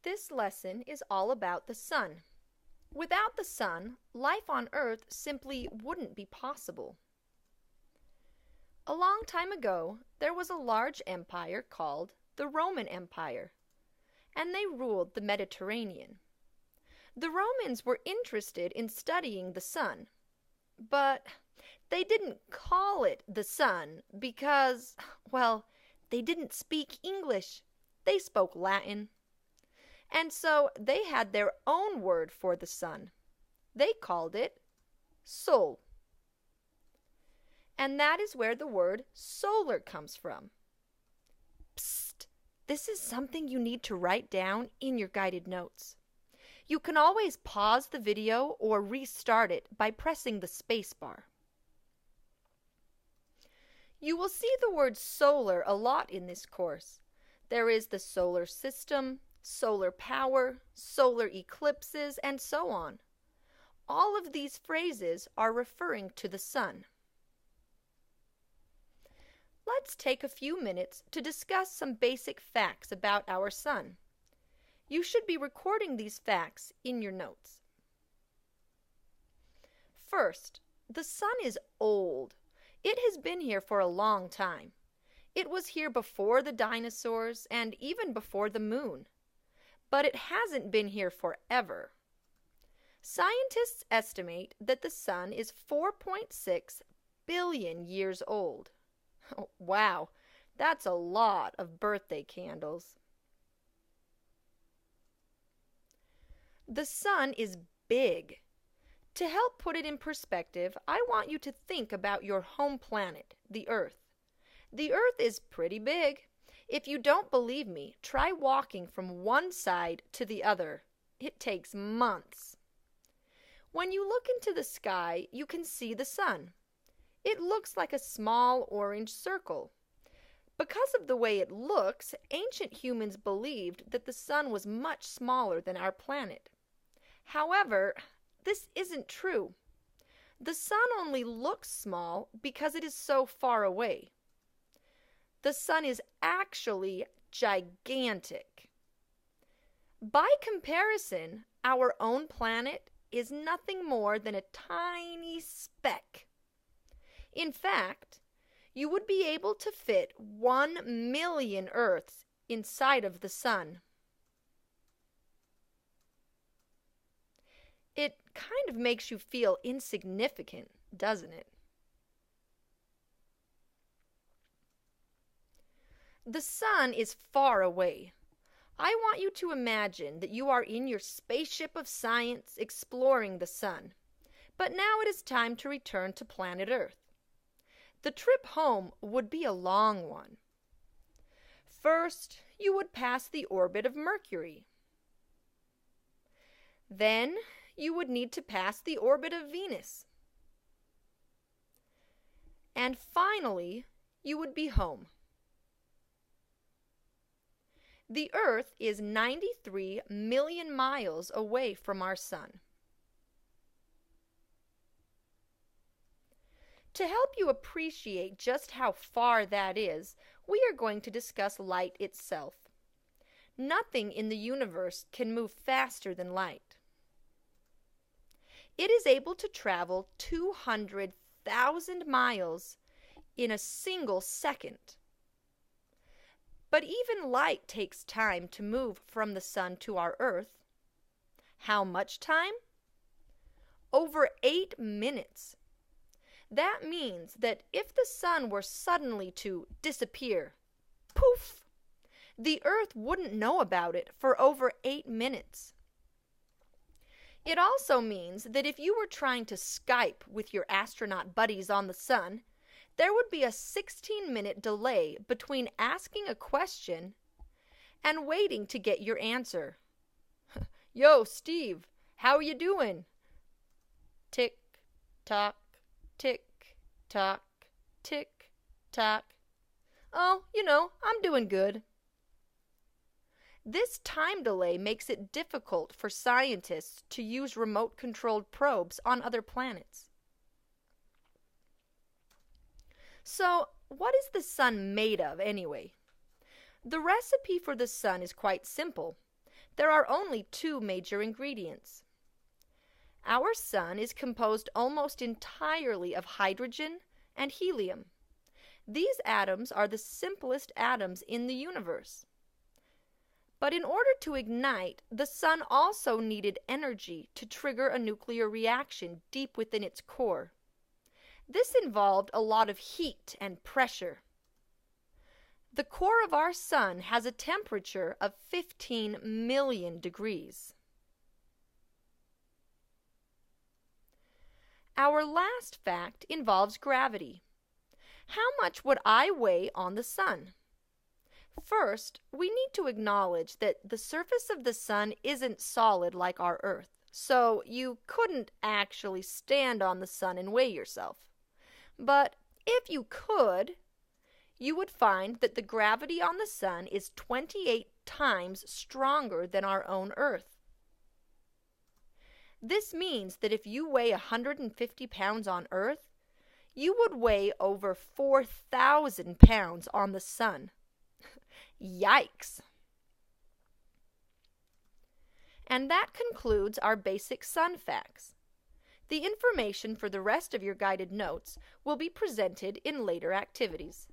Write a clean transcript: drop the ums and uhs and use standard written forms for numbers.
This lesson is all about the sun. Without the sun, life on Earth simply wouldn't be possible. A long time ago, there was a large empire called the Roman Empire, and they ruled the Mediterranean. The Romans were interested in studying the sun, but they didn't call it the sun because, well, they didn't speak English. They spoke Latin. And so they had their own word for the sun. They called it sol. And that is where the word solar comes from. Psst! This is something you need to write down in your guided notes. You can always pause the video or restart it by pressing the space bar. You will see the word solar a lot in this course. There is the solar system, solar power, solar eclipses, and so on. All of these phrases are referring to the sun. Let's take a few minutes to discuss some basic facts about our sun. You should be recording these facts in your notes. First, the sun is old. It has been here for a long time. It was here before the dinosaurs and even before the moon. But it hasn't been here forever. Scientists estimate that the sun is 4.6 billion years old. Oh, wow, that's a lot of birthday candles. The sun is big. To help put it in perspective, I want you to think about your home planet, the Earth. The Earth is pretty big. If you don't believe me, try walking from one side to the other. It takes months. When you look into the sky, you can see the sun. It looks like a small orange circle. Because of the way it looks, ancient humans believed that the sun was much smaller than our planet. However, this isn't true. The sun only looks small because it is so far away. The sun is actually gigantic. By comparison, our own planet is nothing more than a tiny speck. In fact, you would be able to fit 1 million Earths inside of the sun. It kind of makes you feel insignificant, doesn't it? The sun is far away. I want you to imagine that you are in your spaceship of science exploring the sun. But now it is time to return to planet Earth. The trip home would be a long one. First, you would pass the orbit of Mercury. Then, you would need to pass the orbit of Venus. And finally, you would be home. The Earth is 93 million miles away from our sun. To help you appreciate just how far that is, we are going to discuss light itself. Nothing in the universe can move faster than light. It is able to travel 200,000 miles in a single second. But even light takes time to move from the sun to our Earth. How much time? Over 8 minutes. That means that if the sun were suddenly to disappear, poof, the Earth wouldn't know about it for over 8 minutes. It also means that if you were trying to Skype with your astronaut buddies on the sun, there would be a 16-minute delay between asking a question and waiting to get your answer. Yo, Steve, how are you doing? Tick, tock, tick, tock, tick, tock. Oh, I'm doing good. This time delay makes it difficult for scientists to use remote-controlled probes on other planets. So, what is the sun made of anyway? The recipe for the sun is quite simple. There are only two major ingredients. Our sun is composed almost entirely of hydrogen and helium. These atoms are the simplest atoms in the universe. But in order to ignite, the sun also needed energy to trigger a nuclear reaction deep within its core. This involved a lot of heat and pressure. The core of our sun has a temperature of 15 million degrees. Our last fact involves gravity. How much would I weigh on the sun? First, we need to acknowledge that the surface of the sun isn't solid like our Earth, so you couldn't actually stand on the sun and weigh yourself. But if you could, you would find that the gravity on the sun is 28 times stronger than our own Earth. This means that if you weigh 150 pounds on Earth, you would weigh over 4,000 pounds on the sun. Yikes! And that concludes our basic sun facts. The information for the rest of your guided notes will be presented in later activities.